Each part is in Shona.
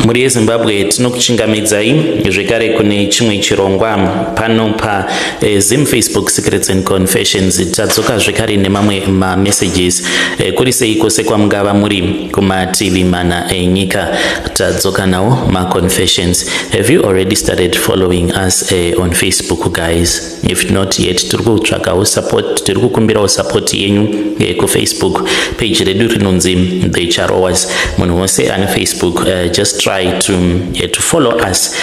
muri Zimbabwe tinokuchingamidzai zvekare kune chimwe chirongwa pano pa Zim Facebook Secrets and Confessions. Tadzoka zvekare nemamwe messages kuri seiko sekwamungava muri kumativi mana enyika. Tadzoka nawo ma confessions. Have you already started following us on Facebook, guys? If not yet, tiriku tsvakawo support, tiriku kumbirawo support yenyu ku Facebook page redu rinonzi The Charowas. Munhu wose ane Facebook, just try to follow us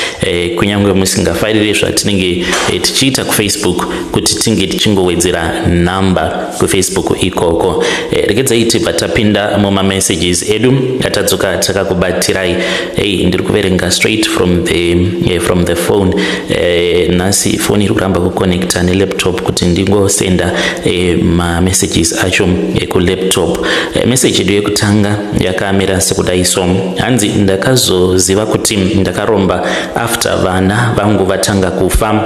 kunyangwe musingafarire zvatinenge tichiita ku Facebook kuti tinge tichingowedzera number ku Facebook ikoko. Regedzai tibva tapinda muma messages edu atadzoka takakubatirai. Hey, ndiri kuverenga straight from the phone. Nasi phone iri kuramba kuconnecta ne laptop kuti ndingosenda ma messages acho ku laptop. Message yedu yekutanga yakamira sekudai so. Hanzi ndakazoziva kuti ndakaromba after vana vangu vatanga kufa.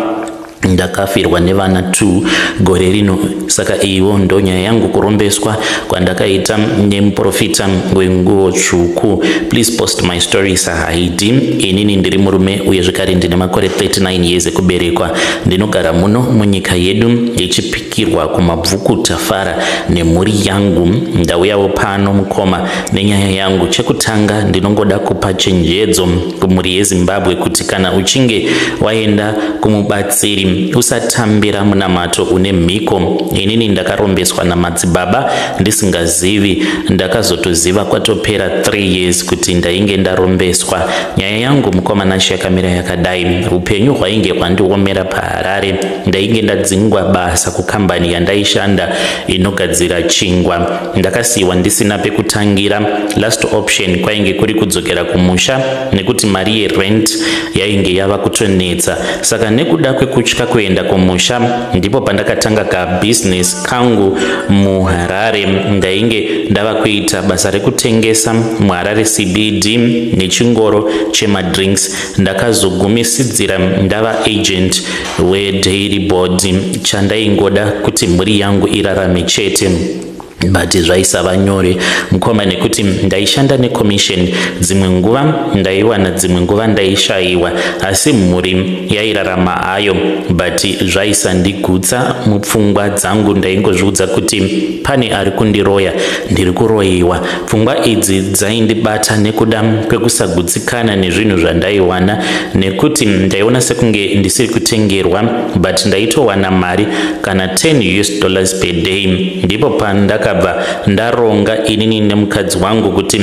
Ndakafirwa nevana 2 gore rino, saka iwo ndo nyaya yangu kurombeswa kwandakaita nemuprofita wenguo tsvuku. Please post my story sahaidi. Inini ndiri murume uye zvekare ndine makore 39 years ekuberekwa. Ndinogara muno munyika yedu yechipikirwa kumabvuku Tafara nemhuri yangu. Ndauyawo pano mukoma nenyaya yangu. Chekutanga ndinongoda kupa chenjedzo kumhuri yeZimbabwe kuti kana uchinge waenda kumubatsiri usatambira munamato une mhiko. Inini ndakarombeswa namadzibaba ndisingazivi. Ndakazotoziva kwatopera 3 years kuti ndainge ndarombeswa. Nyaya yangu mukomana yakamira yakadai. Upenyu hwainge hwandiomera paHarare. Ndainge ndadzingwa basa kukambani yandaishanda inogadzira chingwa. Ndakasiyiwa ndisina pekutangira. Last option kwainge kuri kudzokera kumusha nekuti mari yerent yainge yava kutonetsa. Saka nekuda kwekutya kuenda kumusha ndipo pandakatanga ka business kangu muHarare. Ndainge ndava kuita basa rekutengesa muHarare CBD nechingoro chema drinks. Ndakazogumisidzira ndava agent we Dairy Board. Chandaingoda kuti mhuri yangu irarame chete. But zvaisava nyore mukoma nekuti ndaishanda necommission. Dzimwe nguva ndaiwana, dzimwe nguva ndaishayiwa, asi mhuri yairarama hayo. But zvaisandigutsa mupfungwa dzangu. Ndaingozviudza kuti pane ari kundiroya, ndiri kuroyiwa. Pfungwa idzi dzaindibata nekuda kwekusagutsikana nezvinhu zvandaiwana, nekuti ndaiona sekunge ndisiri kutengerwa. But ndaitowana mari kana $10 per day. Ndipo pandakabva ndaronga inini nemukadzi wangu kuti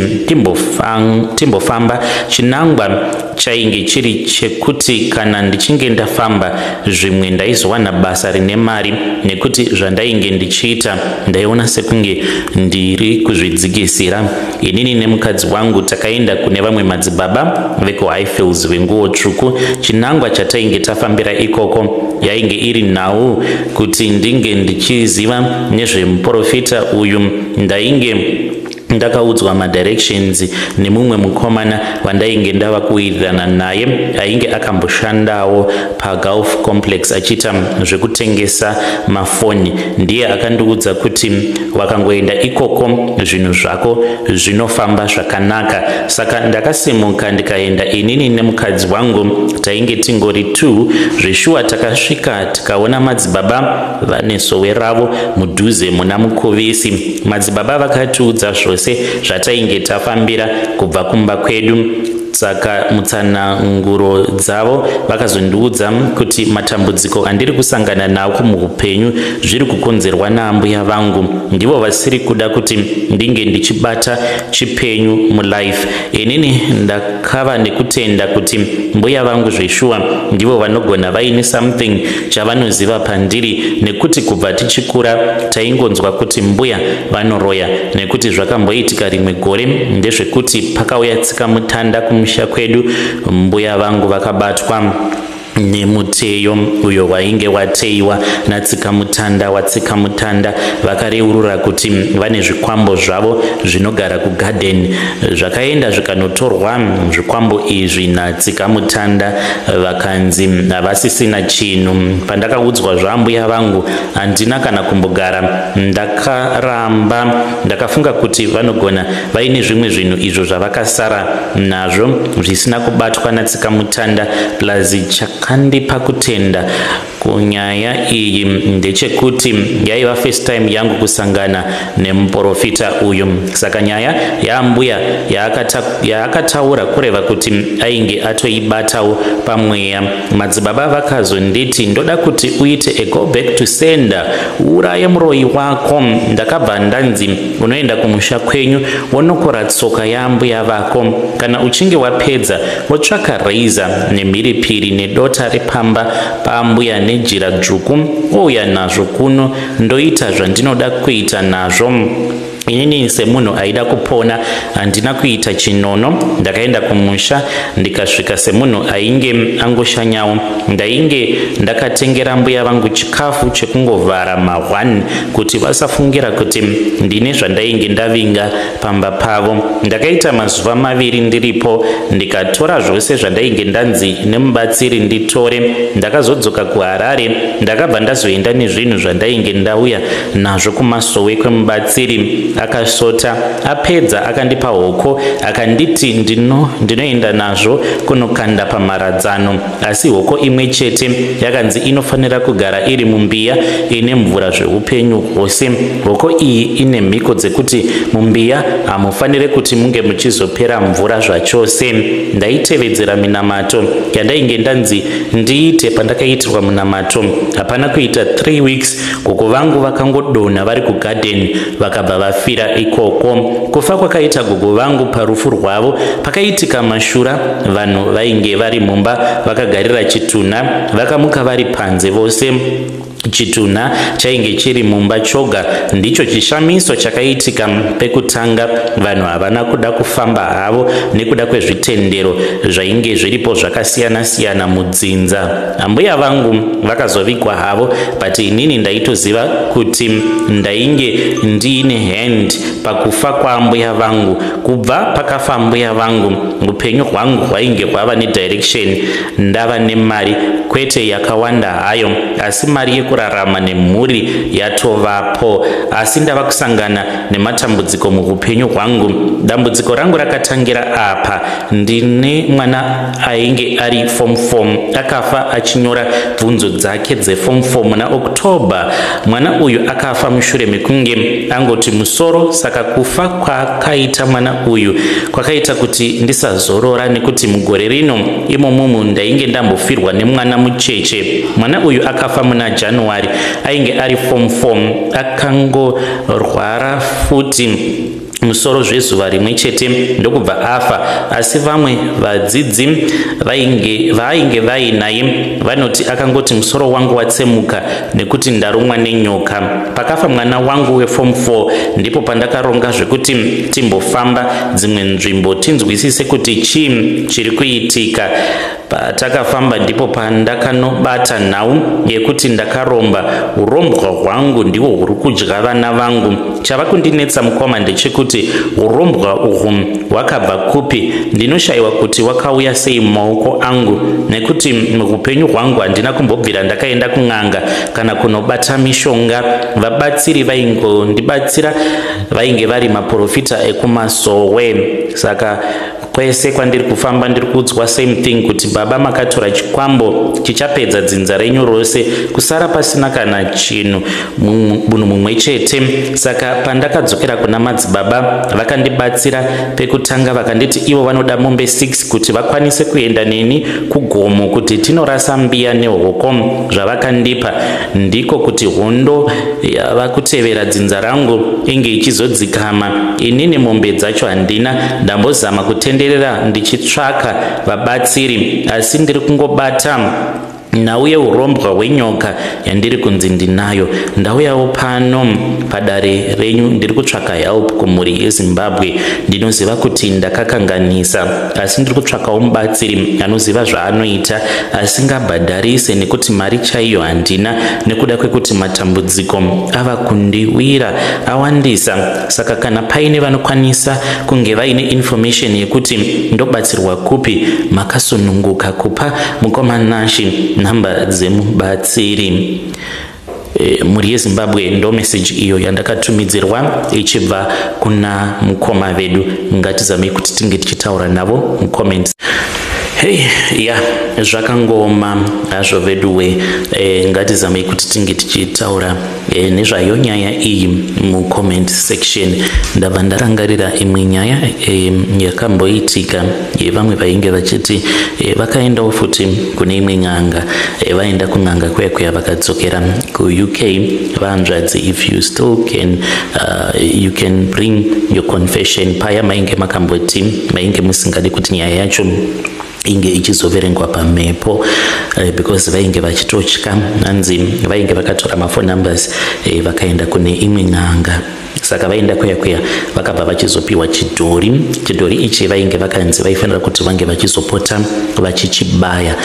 timbofamba. Chinangwa chainge chiri chekuti kana ndichinge ndafamba zvimwe ndaizowana basa rine mari, nekuti zvandainge ndichiita ndaiona sekunge ndiri kuzvidzikisira. Inini nemukadzi wangu takaenda kune vamwe madzibaba veku Highfields venguo tsvuku. Chinangwa chatainge tafambira ikoko yainge iri nhau kuti ndinge ndichiziva nezvemuprofita uyu. Ndainge ndakaudzwa madirections nemumwe mukomana wandainge ndava kuwirirana naye. Ainge akamboshandawo paGulf Complex achiita zvekutengesa mafoni. Ndiye akandiudza kuti wakangoenda ikoko zvinhu zvako zvinofamba zvakanaka. Saka ndakasimuka ndikaenda inini nemukadzi wangu. Tainge tingori 2. Zveshuwa takasvika tikaona madzibaba vane sowe ravo mudhuze muna mukovesi. Madzibaba vakatiudza zvose zvatainge tafambira kubva kumba kwedu. Saka mutsananguro dzavo vakazondiudza kuti matambudziko andiri kusangana nawo muupenyu zviri kukonzerwa naambuya vangu. Ndivo vasiri kuda kuti ndinge ndichibata chipenyu mulife. Inini ndakava nekutenda kuti mbuya vangu zveshuwa ndivo vanogona vaine something chavanoziva pandiri, nekuti kubva tichikura taingonzwa kuti mbuya vanoroya. Nekuti zvakamboitika rimwe gore ndezvekuti pakauya tsika mutanda kumusha kwedu, mbuya vangu vakabatwa nemuteyo uyo wainge wateiwa natsikamutanda watsikamutanda. Vakareurura kuti vane zvikwambo zvavo zvinogara kugarden zvakaenda zvikanotorwa zvikwambo izvi natsikamutanda, vakanzi havasisina chinhu. Pandakaudzwa zvambuya vangu handina kana kumbogara ndakaramba, ndakafunga kuti vanogona vaine zvimwe zvinhu izvo zvavakasara nazvo zvisina kubatwa natsikamutanda. Plazi chakandipa kutenda kunyaya iyi ndechekuti yaiva first time yangu kusangana nemuprofita uyu. Saka nyaya yaambuya yaakataura kureva kuti ainge atoibatawo pamweya. Madzibaba vakazonditi ndoda kuti uite a go back to sender, uraye muroyi wako. Ndakabva ndanzi unoenda kumusha kwenyu wonokora tsoka yaambuya vako. Kana uchinge wapedza wotsvaka razor nemhiripiri nedota repamba paambuya nejira dzvuku ouya nazvo kuno ndoita zvandinoda kuita nazvo. Inini semunhu aida kupona handina kuita chinono. Ndakaenda kumusha ndikasvika semunhu ainge angoshanyawo. Ndainge ndakatengera mbuya vangu chikafu chekungovhara ma1 kuti vasafungira kuti ndine zvandainge ndavinga pamba pavo. Ndakaita mazuva 2 ndiripo, ndikatora zvose zvandainge ndanzi nemubatsiri nditore. Ndakazodzoka kuHarare, ndakabva ndazoenda nezvinhu zvandainge ndauya nazvo kumasowe kwemubatsiri. Akasota apedza akandipa hoko akanditi ndinoenda nazvo kunokanda pamaradzano, asi hoko imwe chete yakanzi inofanira kugara iri mumbiya ine mvura zveupenyu hwose. Hoko iyi ine mhiko dzekuti mumbiya hamufanire kuti munge muchizopera mvura zvachose. Ndaitevedzera minamato yandainge ndanzi ndiite pandakaitirwa munamato. Hapana kuita 3 weeks gogo vangu vakangodonha vari kugarden vakabva vafira ikoko. Kufa kwakaita gogo vangu parufu rwavo pakaitika mashura. Vanhu vainge vari mumba vakagarira chitunha vakamuka vari panze vose. Chitunha chainge chiri mumba choga. Ndicho chishamiso chakaitika pekutanga. Vanhu havana kuda kufamba havo nekuda kwezvitendero zvainge zviripo zvakasiyana siyana mudzinza. Ambuya vangu vakazovigwa havo, but inini ndaitoziva kuti ndainge ndiine hand pakufa kwaambuya vangu. Kubva pakafa ambuya vangu upenyu hwangu hwainge hwava nedirection. Ndava nemari, kwete yakawanda hayo, asi mari yekurarama nemhuri yatovapo. Asi ndava kusangana nematambudziko muupenyu hwangu. Dambudziko rangu rakatangira apa. Ndine mwana ainge ari form 4 akafa achinyora bvunzo dzake dzeform 4 muna Oktoba. Mwana uyu akafa mushure mekunge angoti musoro. Saka kufa kwakaita mwana uyu kwakaita kuti ndisazorora, nekuti mugore rino imomo ndainge ndambofirwa nemwana mucheche. Mwana uyu akafa muna January, ainge ari form 4 akangorwara futi musoro zvezuva rimwe chete ndokubva afa. Asi vamwe vadzidzi vainge vainaye vanoti akangoti musoro wangu watsemuka nekuti ndarumwa nenyoka. Pakafa mwana wangu weform 4 ndipo pandakaronga zvekuti timbofamba dzimwe nzvimbo tinzwisise kuti chii chiri kuitika. Patakafamba ndipo pandakanobata nhau yekuti ndakaromba urombwa hwangu ndihwo huri kudya vana vangu. Chava kundinetsa mukoma ndechekuti urombwa uhwu hwakabva kupi. Ndinoshayiwa kuti wakauya sei mumaoko angu, nekuti muupenyu hwangu handina kumbobvira ndakaenda kun'anga kana kunobata mishonga. Vabatsiri vaingondibatsira vainge vari maprofita ekumasowe. Saka kwese kwandiri kufamba ndiri kuudzwa same thing kuti baba makatora chikwambo chichapedza dzinza renyu rose kusara pasina kana chinhu munhu mumwe chete. Saka pandakadzokera kuna madzibaba vakandibatsira pekutanga vakanditi ivo vanoda mombe 6 kuti vakwanise kuenda neni kugomo kuti tinorasa mbiya nehoko. Zvavakandipa ndiko kuti hondo yava kutevera dzinza rangu inge ichizodzikama. Inini mombe dzacho handina. Ndambozama kutenderera ndichitsvaka vabatsiri asi ndiri kungobata nauye urombwa hwenyoka yandiri kunzi ndinayo. Ndauyawo pano padare renyu ndiri kutsvaka help kumhuri yeZimbabwe. Ndinoziva kuti ndakakanganisa, asi ndiri kutsvakawo mubatsiri anoziva zvaanoita asingabhadharise, nekuti mari chaiyo handina, nekuda kwekuti matambudziko ava kundiwira awandisa. Saka kana paine vanokwanisa kunge vaine information yekuti ndobatsirwa kupi, makasununguka kupa mukoma Nashi namba dzemubatsiri. Muri yeZimbabwe ndo message iyo yandakatumidzirwa ichibva kuna mukoma vedu. Ngatizamei kuti tinge tichitaura navo mucomments. Hey, zvakangoma hazvo veduwe, ngatizamei kuti tinge tichitaura nezvayo nyaya iyi mucomment section. Ndabva ndarangarira imwe nyaya yakamboitika yevamwe vainge vachiti vakaendawo futi kune imwe n'anga, vaenda kun'anga kuya vakadzokera kuUK vanzvadzi, if you still can you can bring your confession. Paya mainge makamboti mainge musingadi kuti nyaya yacho inge ichizoverengwa pamhepo, because vainge vachitotya, hanzi vainge vakatora mafone numbers vakaenda kune imwe n'anga. Saka vaenda kuya vakabva vachizopiwa chidhori ichi vainge vakanzi vaifanira kuti vange vachizopota vachichibaya.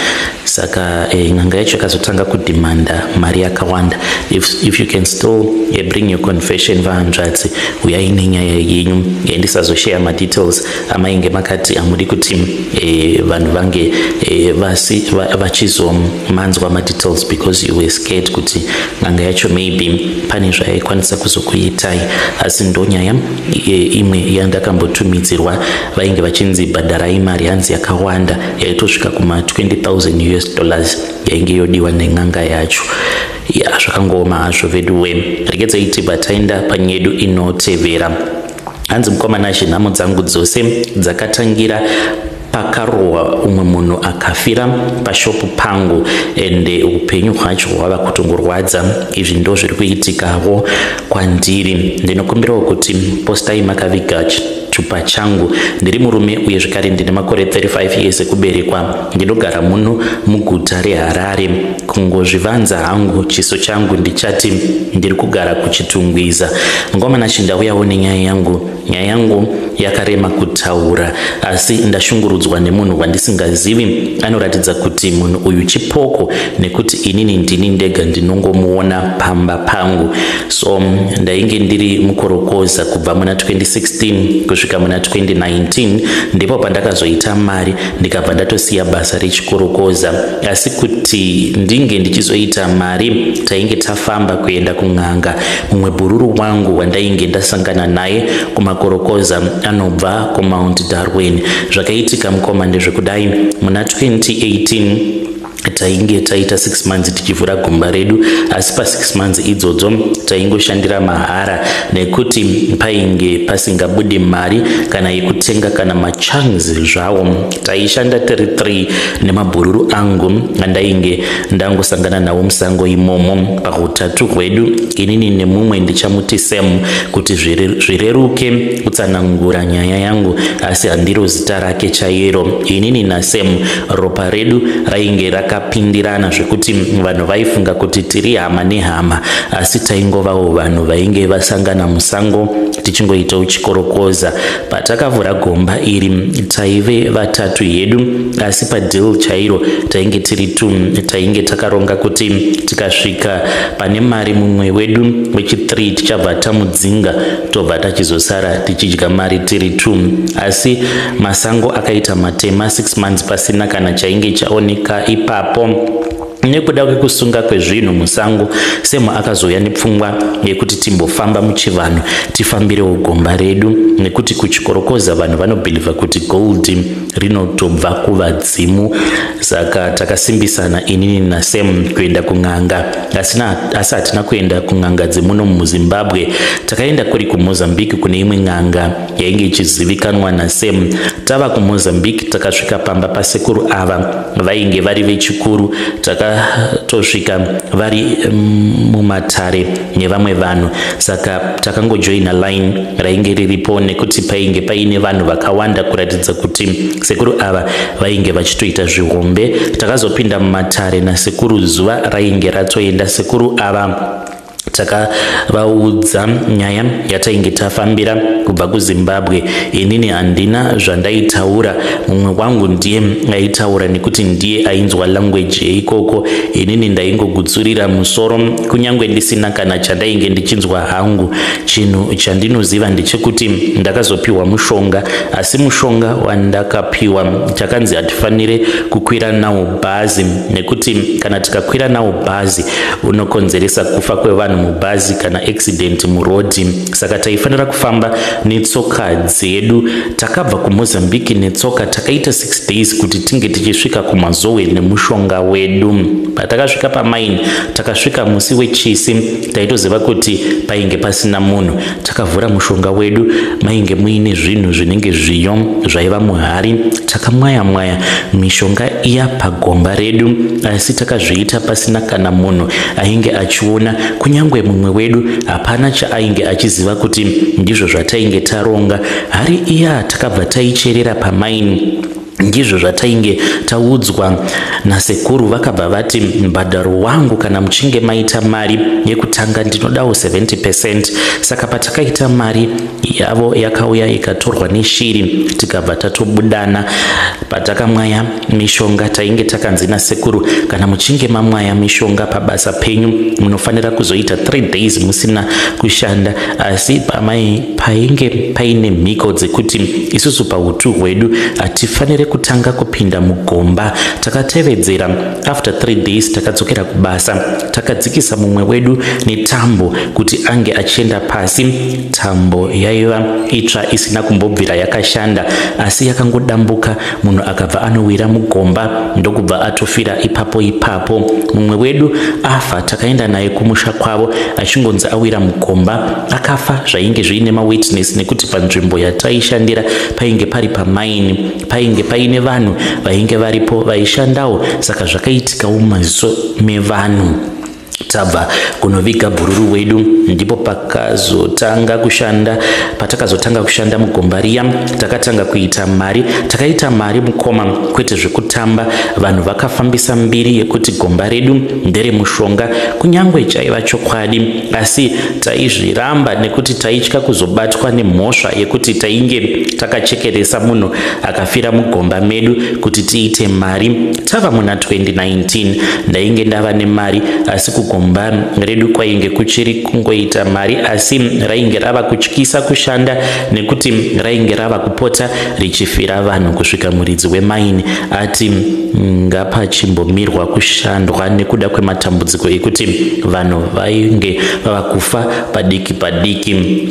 Saka n'anga yacho yakazotanga kudhimanda mari yakawanda. If you can still bring your confession vahanzvadzi, uyai nenyaya yenyu, ndisazoshare madetails amainge makati hamudi kuti vanhu vange vachizomanzwa madetails because you were scared kuti n'anga yacho maybe pane zvaikwanisa kuzokuitai. Asi ndo nyaya imwe yandakambotumidzirwa, vainge vachinzi bhadharai mari hanzi yakawanda yaitosvika kuma $20,000 yainge yodiwa nen'anga yacho. Zvakangoma hazvo veduwe. Regedzai tiba taenda panyedu inotevera. Hanzi mukoma Nashi nhamo dzangu dzose dzakatangira pakarohwa umwe munhu akafira pashopu pangu, ende upenyu hwacho hwava kutongorwadza. Izvi ndo zviri kuitikawo kwandiri. Ndinokumbirawo kuti postai makaviga chitupa changu. Ndiri murume uye zvekare ndine makore 35 years ekuberekwa. Ndinogara muno muguta reHarare. Kungozvivanza hangu chiso changu ndichati ndiri kugara kuchitungwiza. Mukoma Nashi ndauyawo nenyaya yangu. Nyaya yangu yakarema kutaura, asi ndashungurudzwa nemunhu wandisingazivi. Anoratidza kuti munhu uyu chipoko, nekuti inini ndini ndega ndinongomuona pamba pangu. So ndainge ndiri mukorokoza kubva muna 2016 kusvika muna 2019, ndipo pandakazoita mari ndikabva ndatosiya basa rechikorokoza. Asi kuti ndinge ndichizoita mari, tainge tafamba kuenda kun'anga. Mumwe bhururu wangu wandainge ndasangana naye kumakorokoza anobva kuMount Darwin. Zvakaitika mukoma ndezvekudai, muna 2018 tainge taita 6 months tichivhura gomba redu, asi pa 6 months idzodzo taingoshandira mahara, nekuti painge pasingabudi mari kana yekutenga kana machanzi zvawo. Taishanda 33 nemabhururu angu andainge ndangosangana nawo musango imomo. Pahutatu hwedu, inini nemumwe ndichamuti Sam, kuti zvireruke kutsanangura nyaya yangu, asi handiro zita rake chairo. Inini naSam ropa redu rainge rakapindirana zvekuti vanhu vaifunga kuti tiri hama nehama, asi taingovawo vanhu vainge vasangana musango tichingoitawo chikorokoza. Patakavhura gomba iri taive vatatu yedu, asi padeal chairo tainge tiri 2. Tainge takaronga kuti tikasvika pane mari mumwe wedu wechi3 tichabva tamudzinga, tobva tachizosara tichidya mari tiri 2. Asi masango akaita matema, 6 months pasina kana chainge chaoneka. Ipapo nekuda kwekusunga kwezvinhu musango, Sam akazouya nepfungwa yekuti timbofamba muchivanhu tifambirewo gomba redu, nekuti kuchikorokoza vanhu vanobhilivha kuti gold rinotobva kuvadzimu. Saka takasimbisana inini naSam kuenda kun'anga, asi hatina kuenda kun'anga dzemuno muZimbabwe. Takaenda kuri kuMozambique kune imwe n'anga yainge ichizivikanwa naSam. Tava kuMozambique takasvika pamba pasekuru ava vainge vari vechikuru. vakatosvika vari mumatare nevamwe vanhu. Saka takangojoina line rainge riripo nekuti painge paine vanhu vakawanda kuratidza kuti sekuru ava vainge vachitoita zvihombe. Takazopinda mumatare nasekuru zuva rainge ratoenda. Sekuru ava takavaudza nyaya yatainge tafambira kubva kuZimbabwe. Inini handina zvandaitaura, mumwe wangu ndiye aitaura nekuti ndiye ainzwa language yeikoko. Inini ndaingogutsurira musoro kunyange ndisina kana chandainge ndichinzwa hangu. Chinhu chandinoziva ndechekuti ndakazopiwa mushonga, asi mushonga wandakapiwa chakanzi hatifanire kukwira nawo bhazi nekuti kana tikakwira nawo bhazi unokonzeresa kufa kwevanhu mubhazi kana accident murodhi. Saka taifanira kufamba netsoka dzedu. Takabva kuMozambique netsoka, takaita 6 days kuti tinge tichisvika kuMazowe nemushonga wedu. Patakasvika pamaini, takasvika musi wechisi, taitoziva kuti painge pasina munhu. Takavhura mushonga wedu, mainge muine zvinhu zvinenge zviyo zvaiva muhari. Takamwaya mishonga iya pagomba redu, asi takazviita pasina kana munhu ainge achiona. Kunyange mumwe wedu hapana chaainge achiziva kuti ndizvo zvatainge taronga. Hari iya takabva taicherera pamaini ndizvo zvatainge taudzwa nasekuru. Vakabva vati mbhadharo wangu kana muchinge maita mari yekutanga ndinodawo 70%. Saka patakaita mari yavo yakauya ikatorwa neshiri, tikabva tatobudana. Patakamwaya mishonga tainge takanzi nasekuru, kana muchinge mamwaya mishonga pabasa penyu munofanira kuzoita 3 days musina kushanda. Asi painge paine mhiko dzekuti isusu pautu hwedu hatifanire kutanga kupinda mugomba. Takatevedzera. After 3 days takadzokera kubasa. Takadzikisa mumwe wedu netambo kuti ange achienda pasi. Tambo yaiva itsva isina kumbobvira yakashanda, asi yakangodambuka. Munhu akabva anowira mugomba ndokubva atofira ipapo. Mumwe wedu afa. Takaenda naye kumusha kwavo achingonzi awira mugomba akafa. Zvainge zviine mawitness nekuti panzvimbo yataishandira painge pari pamaini, painge paine vanhu vainge varipo vaishandawo. Saka zvakaitika mumaziso mevanhu. Tabva kunoviga bhururu wedu, ndipo pakazotanga kushanda. Patakazotanga kushanda mugomba riya, takatanga kuita mari. Takaita mari mukoma, kwete zvekutamba. Vanhu vakafambisa mbiri yekuti gomba redu ndere mushonga. Kunyange chaiva chokwadi, asi taizviramba nekuti taitya kuzobatwa nemhosva yekuti tainge takachekeresa munhu akafira mugomba medu kuti tiite mari. Tava muna 2019 ndainge ndava nemari, asi kugomba redu kwainge kuchiri kungoita mari, asi rainge rava kutyisa kushanda nekuti rainge rava kupota richifira vanhu kusvika muridzi wemaini ati ngapachimbomirwa kushandwa nekuda kwematambudziko ekuti vanhu vainge vava kufa padiki.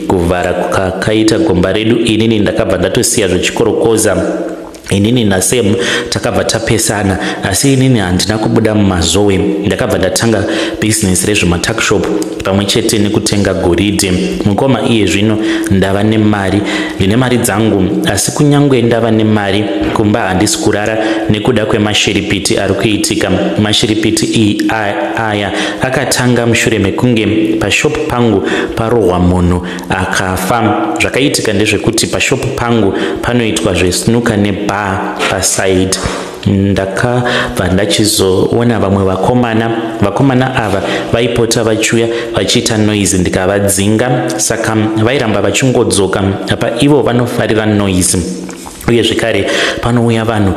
Kuvhara kakaita gomba redu, inini ndakabva ndatosiya zvichikorokoza. Inini naSem takabva tapesana, asi inini handina kubuda muMazowe. Ndakabva ndatanga business rezvematakshop pamwe chete nekutenga goridhe. Mukoma iye zvino ndava nemari, ndine mari dzangu, asi kunyange ndava nemari kumba handisi kurara nekuda kwemashiripiti ari kuitika. Mashiripiti aya akatanga mushure mekunge pashopu pangu parohwa munhu akafa. Zvakaitika ndezvekuti pashopu pangu panoitwa zvesnuka nebar paside. Ndakabva ndachizoona vamwe vakomana ava vaipota vachiuya vachiita noise, ndikavadzinga. Saka vairamba vachingodzoka apa ivo vanofarira noise. Uye zvekare panouya vanhu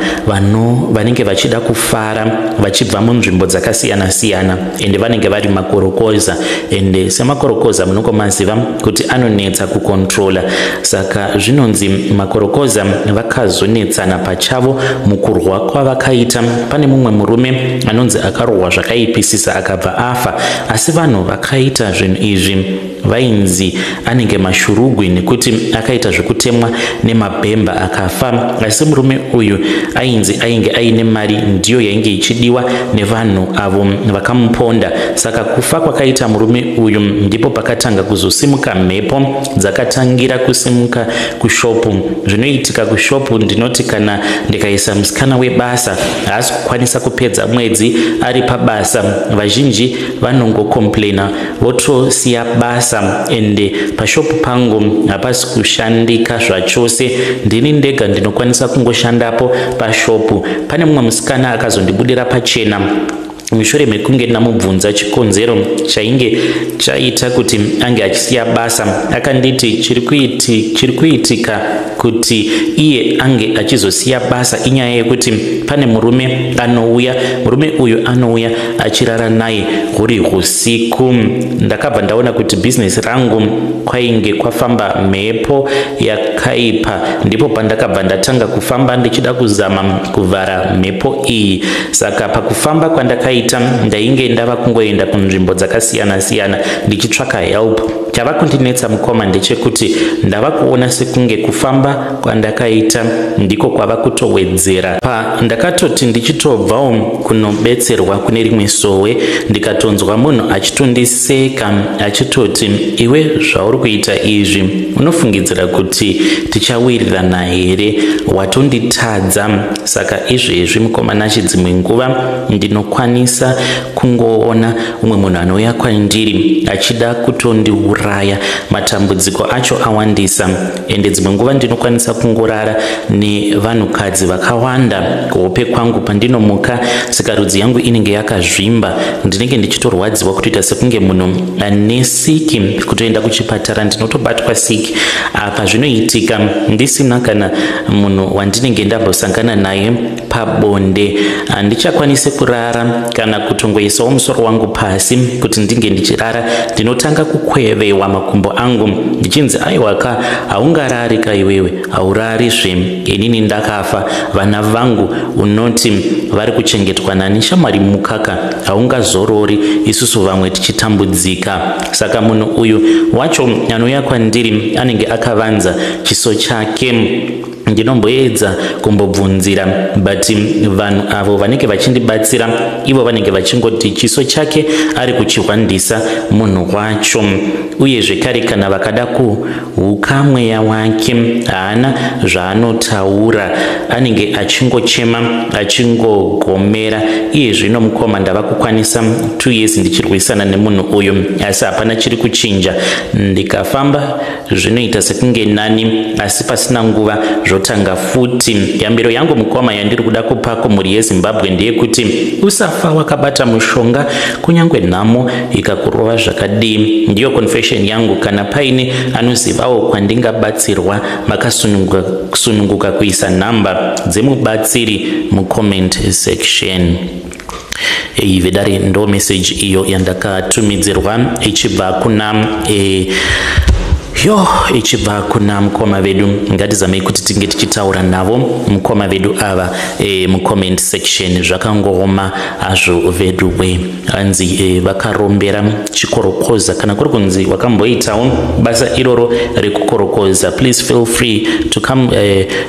vanenge vachida kufara vachibva munzvimbo dzakasiyana-siyana, ende vanenge vari makorokoza. Ende semakorokoza munokomaziva kuti anonetsa kukontrola. Saka zvinonzi makorokoza vakazonetsana pachavo mukurwa kwavakaita. Pane mumwe murume anonzi akarohwa zvakaipisisa akabva afa, asi vanhu vakaita zvinhu izvi vainzi anenge mashurugwi nekuti akaita zvekutemwa nemabhemba akafa. Asi murume uyu ainzi ainge aine mari, ndiyo yainge ichidiwa nevanhu avo vakamuponda. Saka kufa kwakaita murume uyu ndipo pakatanga kuzosimuka mhepo dzakatangira kusimuka kushopu. Zvinoitika kushopu ndinoti kana ndikaisa musikana webasa haasi kukwanisa kupedza mwedzi ari pabasa, vazhinji vanongokomplaina votosiya basa, ende pashopu pangu hapasi kushandika zvachose. Ndini ndega ndinokwanisa kungoshandapo pashopu. Pane mumwe musikana akazondibudira pachena mushure mekunge ndamubvunza chikonzero chainge chaita kuti ange achisiya basa. Akanditi chiri kuitika kuti iye ange achizosiya basa inyaya yekuti pane murume anouya, murume uyu anouya achirara naye huri usiku. Ndakabva ndaona kuti bhizinesi rangu kwainge kwafamba mhepo yakaipa, ndipo pandakabva ndatanga kufamba ndichida kuzama kuvhara mhepo iyi. Saka pakufamba kwandakaita ndainge ndava kungoenda kunzvimbo dzakasiyana siyana ndichitsvaka help. Chava kundinetsa mukoma ndechekuti ndava kuona sekunge kufamba kwandakaita ndiko kwava kutowedzera. Ndakatoti ndichitobvawo kunobetserwa kune rimwe sowe, ndikatonzwa munhu achitondiseka achitoti, iwe zvauri kuita izvi unofungidzira kuti tichawirirana here? Watonditadza. Saka izvezvi mukomana chidzimwe nguva ndinokwanisa kungoona umwe munhu anouya kwandiri achida kutondiuraya. Matambudziko acho awandisa, ende dzimwe nguva ndinokwanisa kungorara nevanhukadzi vakawanda kuhope kwangu pandinomuka. Saka rudzi yangu inenge yakazvimba, ndinenge ndichitorwadziwa kutoita sekunge munhu ane siki. Kutoenda kuchipatara ndinotobatwa siki. Apa zvinoitika ndisina kana munhu wandinenge ndambosangana naye pabonde. Handichakwanise kurara kana kutongoisawo musoro wangu pasi kuti ndinge ndichirara. Ndinotanga kukwevewa makumbo angu ndichinzi, aiwaka haungarari ka iwewe, haurarizve, inini ndakafa, vana vangu unoti vari kuchengetwa nani, shamwari mukaka, haungazorori, isusu vamwe tichitambudzika. Saka munhu uyu wacho anouya kwandiri anenge akavanza chiso chake. Ndinomboedza kumbobvunzira, but vanhu avo vanenge vachindibatsira ivo vanenge vachingoti chiso chake ari kuchihwandisa munhu wacho. Uye zvekare kana vakada kuhuka mweya wake haana zvaanotaura, anenge achingochema achingogomera. Iye zvino mukoma ndava kukwanisa 2 years ndichirwisana nemunhu uyu, asi hapana chiri kuchinja. Ndikafamba zvinoita sekunge nani, asi pasina nguva zvotanga futi. Yambiro yangu mukoma yandiri kuda kupa kumhuri yeZimbabwe ndeyekuti usafa wakabata mushonga kunyange nhamo ikakurova zvakadii. Ndiyo confession yangu. Kana paine anozivawo kwandingabatsirwa, makasununguka kuisa nhamba dzemubatsiri mucomment section. Vedare ndo message iyo yandakatumidzirwa ichibva kuna ichibva kuna mukoma vedu. Ngatizamei kuti tinge tichitaura navo mukoma vedu ava mucomment section. Zvakangooma azvo vedu we. Hanzi vakarombera chikorokoza, kana kuri kunzi wakamboitawo basa iroro rekukorokoza, please feel free to come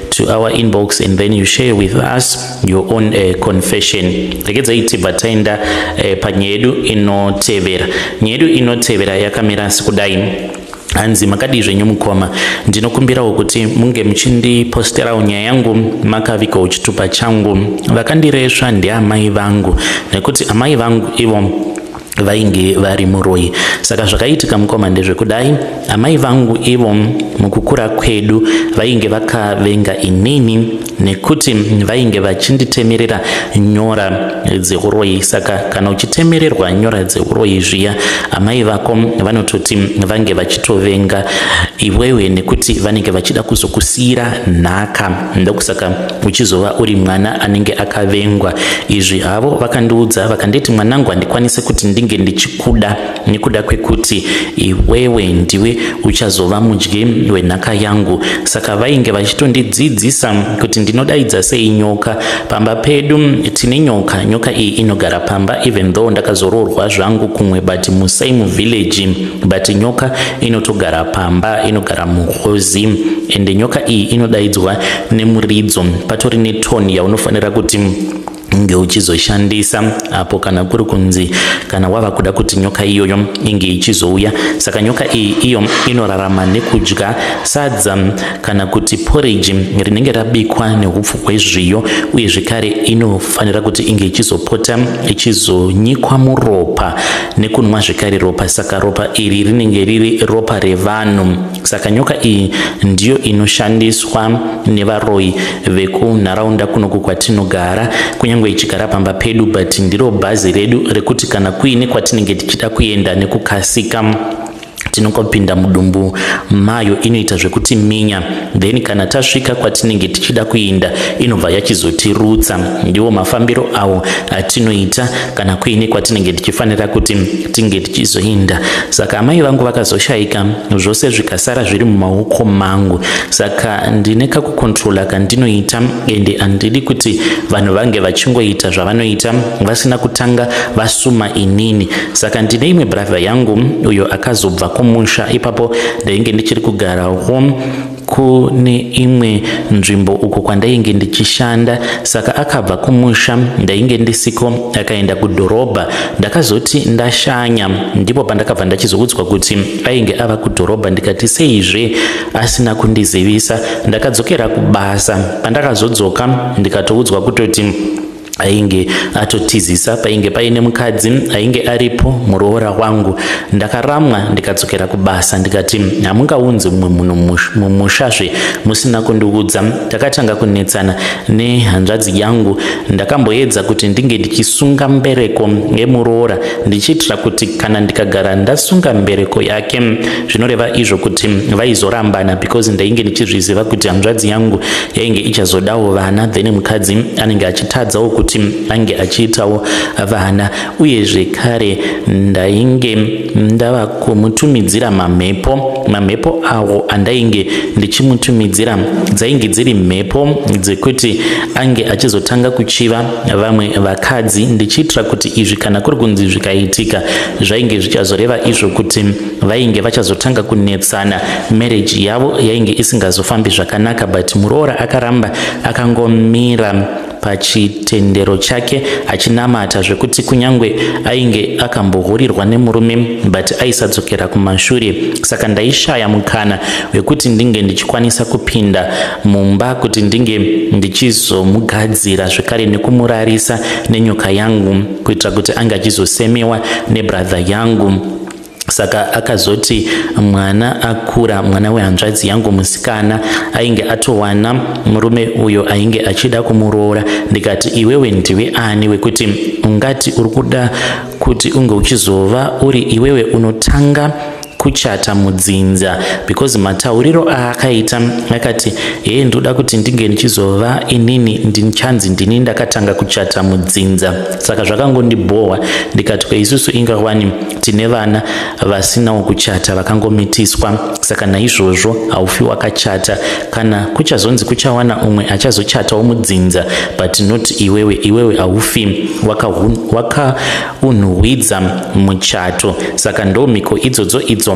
to our inbox and then you share with us your own confession. Regedzai tibva taenda panyaya yedu inotevera. Nyaya yedu inotevera yakamira sekudai. Hanzi makadi zvenyu mukoma, ndinokumbirawo kuti munge muchindiposterawo nyaya yangu makavikawo chitupa changu. Vakandiresva ndiamai vangu, nekuti amai vangu ivo vainge vari muroi. Saka zvakaitika mukoma ndezvekudai, amai vangu ivo mukukura kwedu vainge vakavenga inini nekuti vainge vachinditemerera nyora dzeuroi. Saka kana uchitemererwa nyora dzeuroi zviya, amai vako vanototi vange vachitovenga iwewe nekuti vanenge vachida kuzokusira nhaka, ndokusaka uchizova uri mwana anenge akavengwa. Izvi havo vakandiudza vakanditi, mwanangu, handikwanise kuti ndinge ndichikuda nekuda kwekuti iwewe ndiwe uchazova mudyi wenhaka yangu. Saka vainge vachitondidzidzisa kuti ndinodaidza sei nyoka. Pamba pedu tine nyoka, nyoka iyi inogara pamba, even though ndakazoroorwa zvangu kumwe but musame village, but nyoka inotogara pamba, inogara muhozi, ende nyoka iyi inodaidzwa nemuridzo. Patori netoni yaunofanira kuti inge uchizoshandisa apo kana kuri kunzi kana wava kuda kuti nyoka iyoyo inge ichizouya. Saka nyoka iyi iyo inorarama nekudya sadza kana kuti porridge rinenge rabikwa neupfu hwezviyo, uye zvekare inofanira kuti inge ichizopota ichizonyikwa muropa nekunwa zvekare ropa. Saka ropa iri rinenge riri ropa revanhu. Saka nyoka iyi ndiyo inoshandiswa nevaroyi vekunharaunda kunoku kwatinogara, kunyangwe ichigara pamba pedu, but ndiro bhazi redu rekuti kana kuine kwatinenge tichida kuenda nekukasika tinokopinda mudumbu mayo, inoita zvekuti minya, then kana tasvika kwatinenge tichida kuenda inobva yachizotirutsa. Ndiwo mafambiro awo atinoita kana kuine kwatinenge tichifanira kuti tinge tichizoenda. Saka amai vangu vakazoshayika, zvose zvikasara zviri mumaoko mangu. Saka ndine kakukontrola kandinoita, ende handidi kuti vanhu vange vachingoita zvavanoita vasina kutanga vasuma inini. Saka ndine imwe brother yangu uyo akazobva kumusha. Ipapo ndainge ndichiri kugarawo kune imwe nzvimbo uko kwandainge ndichishanda. Saka akabva kumusha, ndainge ndisiko, akaenda kudhorobha. Ndakazoti ndashanya, ndipo pandakabva ndachizoudzwa kuti ainge ava kudhorobha. Ndikati seizve asina kundizivisa. Ndakadzokera kubasa. Pandakazodzoka ndikatoudzwa kutoti ainge atotizisa painge paine mukadzi ainge aripo, muroora wangu. Ndakaramwa ndikadzokera kubasa. Ndikati hamungaunzi mumwe munhu mumushazve musina kundiudza. Takatanga kunetsana nehanzvadzi yangu. Ndakamboedza kuti ndinge ndichisunga mbereko yemuroora, ndichiitira kuti kana ndikagara ndasunga mbereko yake zvinoreva izvo kuti vaizorambana, because ndainge ndichizviziva kuti hanzvadzi yangu yainge ichazodawo vana, then mukadzi anenge achitadzawo kuti ange achiitawo vana. Uye zvekare ndainge ndava kumutumidzira mamhepo awo andainge ndichimutumidzira dzainge dziri mhepo dzekuti ange achizotanga kuchiva vamwe vakadzi, ndichiitira kuti izvi kana kuri kunzi zvikaitika zvainge zvichazoreva izvo kuti vainge vachazotanga kunetsana, marriage yavo yainge isingazofambi zvakanaka. But muroora akaramba akangomira pachitendero chake achinamata zvekuti kunyangwe ainge akambohurirwa nemurume but aisadzokera kumashure. Saka ndaishaya mukana wekuti ndinge ndichikwanisa kupinda mumba kuti ndinge ndichizomugadzira zvekare nekumurarisa nenyoka yangu, kuitira kuti ange achizosemewa nebrother yangu. Saka akazoti mwana akura, mwana wehanzvadzi yangu musikana ainge atowana murume uyo ainge achida kumuroora. Ndikati iwewe ndiwe ani wekuti ungati uri kuda kuti unge uchizova uri iwewe unotanga kuchata mudzinza? Because matauriro aakaita akati ndoda kuti ndinge ndichizova inini ndichanzi ndini ndakatanga kuchata mudzinza. Saka zvakangondibhohwa. Ndikati kwaisusu ingawani tine vana vasinawo kuchata vakangomitiswa. Saka naizvozvo haufi wakachata. Kana kuchazonzi kuchawana umwe achazochatawo mudzinza, but not iwewe haufi wakaunhuhwidza muchato. Saka ndomhiko idzodzo idzo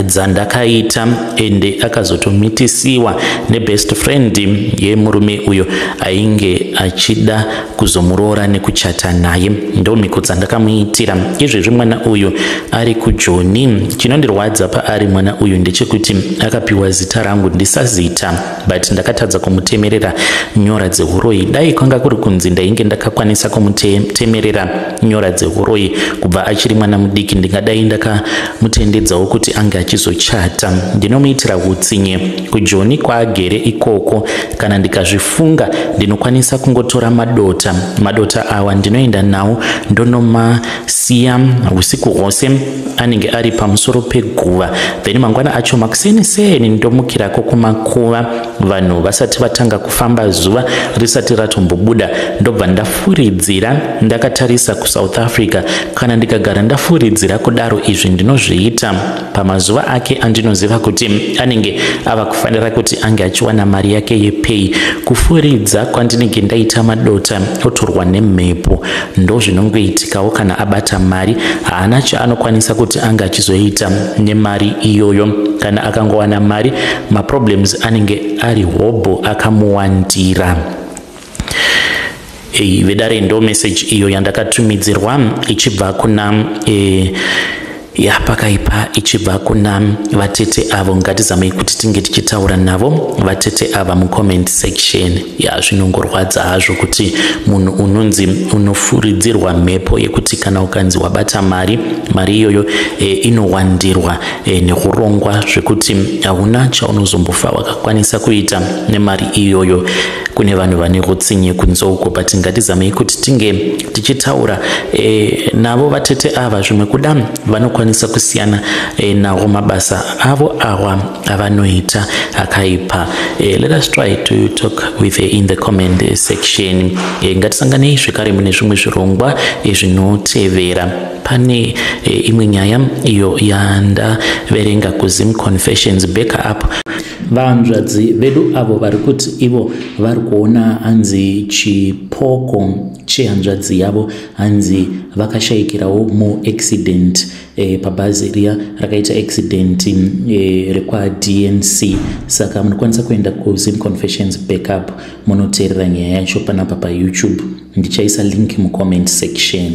dzandakaita, ende akazotomitisiwa nebest friend yemurume uyo ainge achida kuzomuroora nekuchata naye. Ndomhiko dzandakamuitira. Izvezvi mwana uyu ari kuJoni. Chinondirwadza paari mwana uyu ndechekuti akapiwa zita rangu ndisazita, but ndakatadza kumutemerera nyora dzehuroyi. Dai kwanga kuri kunzi ndainge ndakakwanisa kumutemerera nyora dzehuroyi kubva achiri mwana mudiki, ndingadai ndakamutendedzawo kuti anga achizochata. Ndinomuitira utsinye kuJoni kwaagere ikoko. Kana ndikazvifunga ndinokwanisa kungotora madota awa ndinoenda nawo ndonomasiya usiku hwose anenge ari pamusoro peguva, then mangwana acho makuseni ndomukirako kumakuva vanhu vasati vatanga kufamba zuva risati ratombobuda, ndobva ndafuridzira ndakatarisa kuSouth Africa. Kana ndikagara ndafuridzira kudaro, izvi ndinozviita pamazuva ake andinoziva kuti anenge ava kufanira kuti ange achiwana mari yake yepay. Kufuridza kwandinenge ndaita madota otorwa nemhepo ndozvinongoitikawo kana abata mari. Haana chaanokwanisa kuti anga achizoita nemari iyoyo. Kana akangowana mari, maproblems anenge ari hobo akamuwandira. Vedare ndo message iyo yandakatumidzirwa ichibva kuna pakaipa, ichibva kuna vatete avo. Ngatizamei kuti tinge tichitaura navo vatete ava mucomment section. Zvinongorwadza hazvo kuti munhu unonzi unofuridzirwa mhepo yekuti kana ukanzi wabata mari iyoyo inowandirwa nekurongwa zvekuti hauna chaunozombofa wakakwanisa kuita nemari iyoyo. Kune vanhu vane utsinye kunze uko, but ngatizamei kuti tinge tichitaura navo vatete ava. Zvimwe kuda vanokwanisa kusiyana nawo mabasa avo awa avanoita akaipa. Let us try to talk with in the comment section. Ngatisanganei zvekare mune zvimwe zvirongwa zvinotevera. Pane imwe nyaya iyo yandaverenga kuZim Confessions backup. Vahanzvadzi vedu avo vari kuti ivo vari kuona hanzi chipoko chehanzvadzi yavo hanzi vakashayikirawo muaccident pabhazi riya rakaita accident rekwaDNC. Saka munokwanisa kuenda kuZim Confessions backup munoteerera nyaya yacho panapa paYouTube. Ndichaisa link mucomment section.